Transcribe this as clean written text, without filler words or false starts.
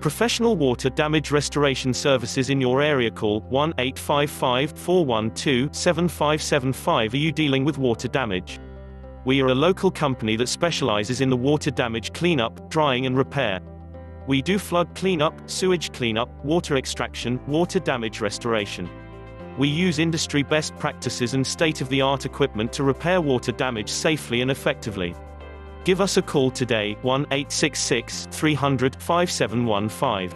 Professional water damage restoration services in your area. Call 1-855-412-7575. Are you dealing with water damage? We are a local company that specializes in the water damage cleanup, drying and repair. We do flood cleanup, sewage cleanup, water extraction, water damage restoration. We use industry best practices and state-of-the-art equipment to repair water damage safely and effectively. Give us a call today, 1-866-300-5715.